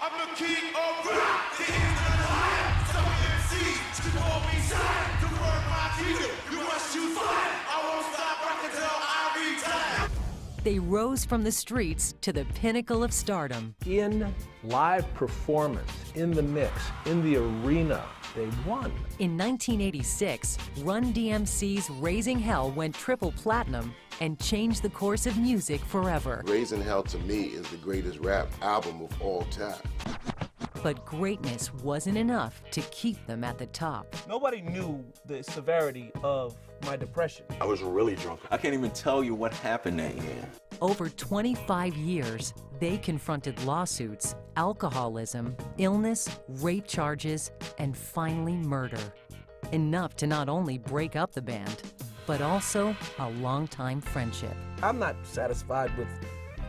I'm the king of rap. The internet high. Some MCs to call me shine. The word my kingdom. You must choose fire. I won't stop rocking till I retire. They rose from the streets to the pinnacle of stardom. In live performance, in the mix, in the arena, they won. In 1986, Run DMC's Raising Hell went triple platinum and changed the course of music forever. Raising Hell to me is the greatest rap album of all time. But greatness wasn't enough to keep them at the top. Nobody knew the severity of my depression. I was really drunk. I can't even tell you what happened that year. Over 25 years, they confronted lawsuits, alcoholism, illness, rape charges, and finally murder. Enough to not only break up the band, but also a longtime friendship. I'm not satisfied with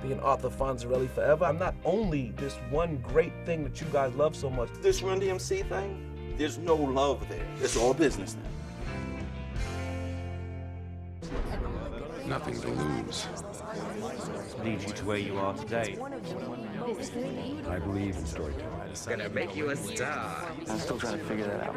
being Arthur Fonzarelli forever. I'm not only this one great thing that you guys love so much. This Run DMC thing, there's no love there. It's all business now. Nothing to lose. Lead you to where you are today. I believe in storytelling. Gonna make you a star. I'm still trying to figure that out.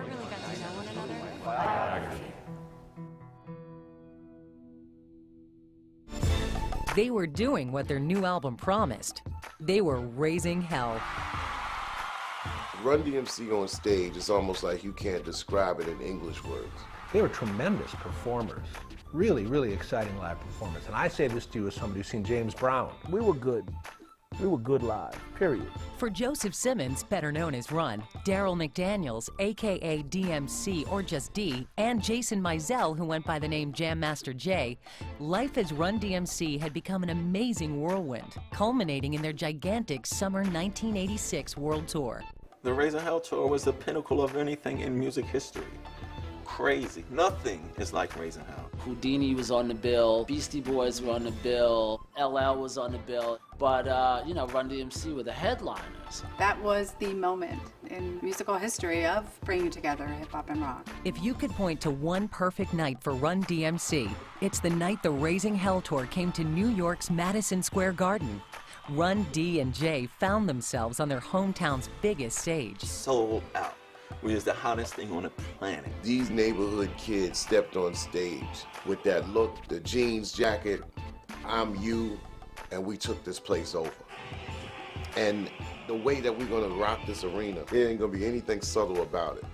They were doing what their new album promised. They were raising hell. Run DMC on stage, it's almost like you can't describe it in English words. They were tremendous performers. Really, really exciting live performance. And I say this to you as somebody who's seen James Brown. We were good. We were good live, period. For Joseph Simmons, better known as Run, Daryl McDaniels, a.k.a. DMC or just D, and Jason Mizell, who went by the name Jam Master Jay, life as Run DMC had become an amazing whirlwind, culminating in their gigantic summer 1986 world tour. The Raising Hell tour was the pinnacle of anything in music history. Crazy. Nothing is like Raising Hell. Houdini was on the bill, Beastie Boys were on the bill, LL was on the bill, but you know, Run DMC were the headliners. That was the moment in musical history of bringing together hip hop and rock. If you could point to one perfect night for Run DMC, it's the night the Raising Hell tour came to New York's Madison Square Garden. Run D and J found themselves on their hometown's biggest stage. Sold out. We was the hottest thing on the planet. These neighborhood kids stepped on stage with that look, the jeans jacket, I'm you, and we took this place over. And the way that we're gonna rock this arena, there ain't gonna be anything subtle about it.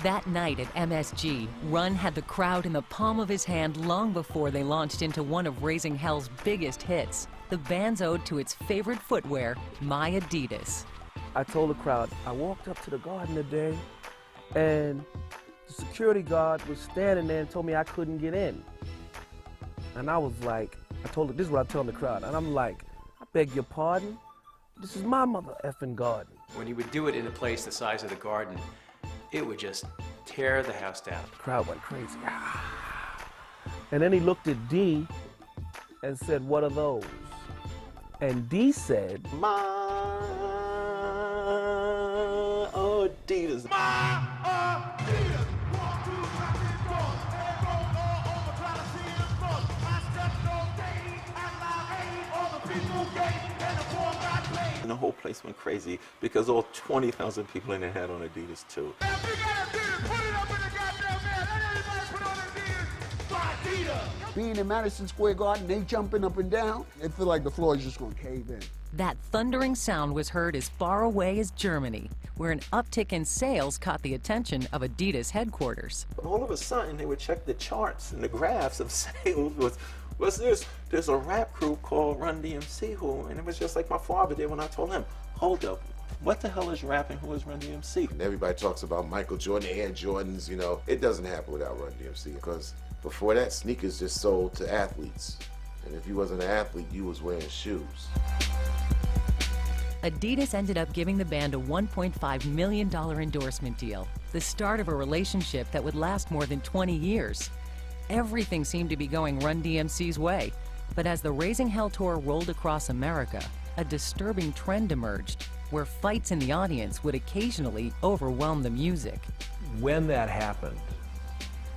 That night at MSG, Run had the crowd in the palm of his hand long before they launched into one of Raising Hell's biggest hits, the band's ode to its favorite footwear, My Adidas. I told the crowd, I walked up to the garden today, and the security guard was standing there and told me I couldn't get in. And I was like, this is what I told the crowd, and I'm like, I beg your pardon? This is my mother effing garden. When he would do it in a place the size of the garden, it would just tear the house down. The crowd went crazy. And then he looked at D and said, what are those? And D said, My Adidas. My Adidas. Walk through traffic front. And roll all over, try to see the front. I stepped on stage and my aim, all the people gave, and the form got played. And the whole place went crazy because all 20,000 people in there had on Adidas too. Now if you got Adidas, put it up in the goddamn man. Let everybody put on Adidas. My Adidas. Being in Madison Square Garden, they jumping up and down. It feel like the floor is just gonna cave in. That thundering sound was heard as far away as Germany, where an uptick in sales caught the attention of Adidas headquarters. But all of a sudden, they would check the charts and the graphs of sales. What's this? There's a rap group called Run DMC and it was just like my father did when I told him, hold up, what the hell is rap and who is Run DMC? And everybody talks about Michael Jordan, Air Jordans, you know. It doesn't happen without Run DMC because before that, sneakers just sold to athletes. And if you wasn't an athlete, you was wearing shoes. Adidas ended up giving the band a $1.5 million endorsement deal, the start of a relationship that would last more than 20 years. Everything seemed to be going Run DMC's way, but as the Raising Hell tour rolled across America, a disturbing trend emerged where fights in the audience would occasionally overwhelm the music. When that happened,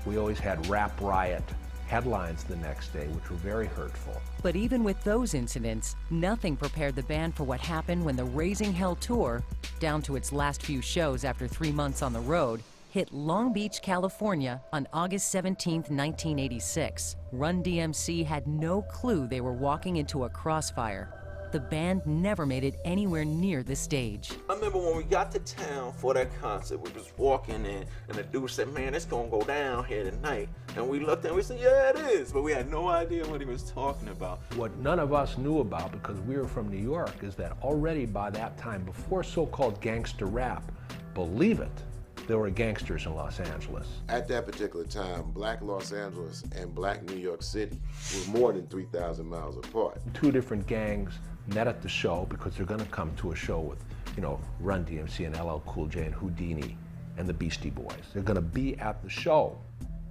we always had Rap Riot headlines the next day, which were very hurtful. But even with those incidents, nothing prepared the band for what happened when the Raising Hell tour, down to its last few shows after 3 months on the road, hit Long Beach, California on August 17, 1986. Run DMC had no clue they were walking into a crossfire. The band never made it anywhere near the stage. I remember when we got to town for that concert, we was walking in, and the dude said, man, it's gonna go down here tonight. And we looked and we said, yeah, it is, but we had no idea what he was talking about. What none of us knew about, because we were from New York, is that already by that time, before so-called gangster rap, believe it, there were gangsters in Los Angeles. At that particular time, black Los Angeles and black New York City were more than 3,000 miles apart. Two different gangs met at the show because they're going to come to a show with, you know, Run DMC and LL Cool J and Houdini and the Beastie Boys. They're going to be at the show.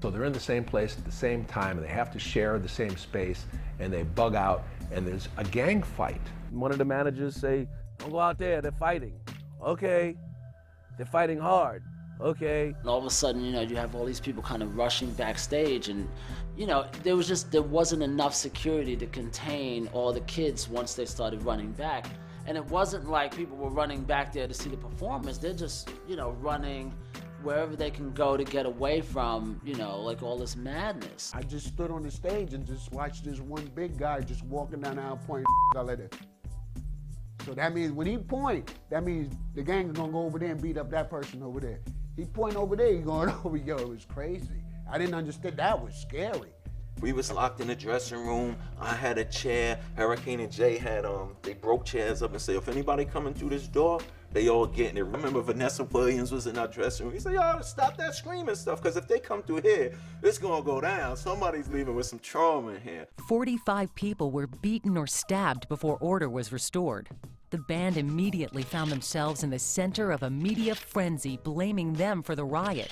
So they're in the same place at the same time, and they have to share the same space, and they bug out, and there's a gang fight. One of the managers say, don't go out there, they're fighting. Okay, they're fighting hard. Okay. And all of a sudden, you know, you have all these people kind of rushing backstage, and, you know, there wasn't enough security to contain all the kids once they started running back. And it wasn't like people were running back there to see the performance. They're just, you know, running wherever they can go to get away from, you know, like all this madness. I just stood on the stage and just watched this one big guy just walking down the aisle pointing like that. So that means when he point, that means the gang is gonna go over there and beat up that person over there. He point over there, he going over, yo, it was crazy. I didn't understand, that was scary. We was locked in the dressing room. I had a chair. Hurricane and Jay had, they broke chairs up and said, if anybody coming through this door, they all getting it. Remember Vanessa Williams was in our dressing room. He said, yo, stop that screaming stuff, because if they come through here, it's gonna go down. Somebody's leaving with some trauma in here. 45 people were beaten or stabbed before order was restored. The band immediately found themselves in the center of a media frenzy, blaming them for the riot.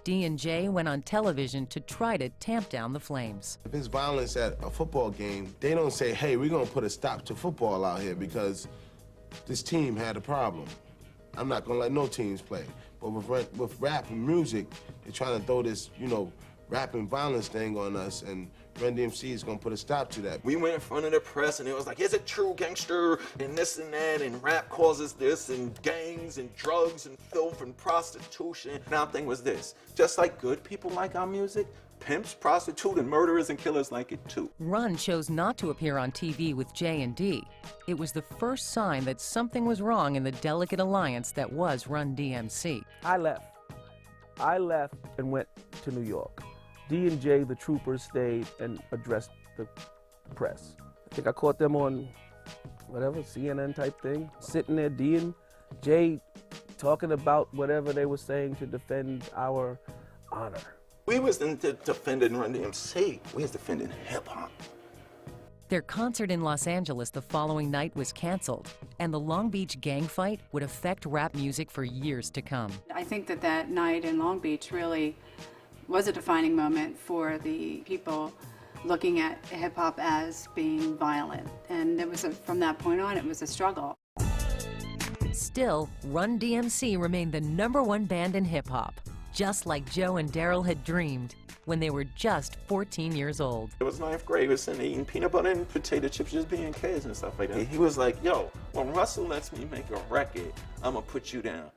D&J went on television to try to tamp down the flames. If it's violence at a football game, they don't say, hey, we're gonna put a stop to football out here because this team had a problem. I'm not gonna let no teams play. But with rap and music, they're trying to throw this, you know, rap and violence thing on us, and Run DMC is gonna put a stop to that. We went in front of the press and it was like, is it true, gangster, and this and that, and rap causes this, and gangs and drugs and filth and prostitution. And our thing was this, just like good people like our music, pimps, prostitutes, and murderers and killers like it too. Run chose not to appear on TV with J&D. It was the first sign that something was wrong in the delicate alliance that was Run DMC. I left and went to New York. D&J, the troopers, stayed and addressed the press. I think I caught them on whatever, CNN type thing, sitting there, D&J talking about whatever they were saying to defend our honor. We wasn't defending Run DMC, we was defending hip-hop. Their concert in Los Angeles the following night was canceled, and the Long Beach gang fight would affect rap music for years to come. I think that night in Long Beach really was a defining moment for the people looking at hip-hop as being violent. And it was from that point on, it was a struggle. Still, Run DMC remained the #1 band in hip-hop, just like Joe and Daryl had dreamed when they were just 14 years old. It was 9th grade, we were sitting there eating peanut butter and potato chips, just being kids and stuff like that. He was like, yo, when Russell lets me make a record, I'm gonna put you down.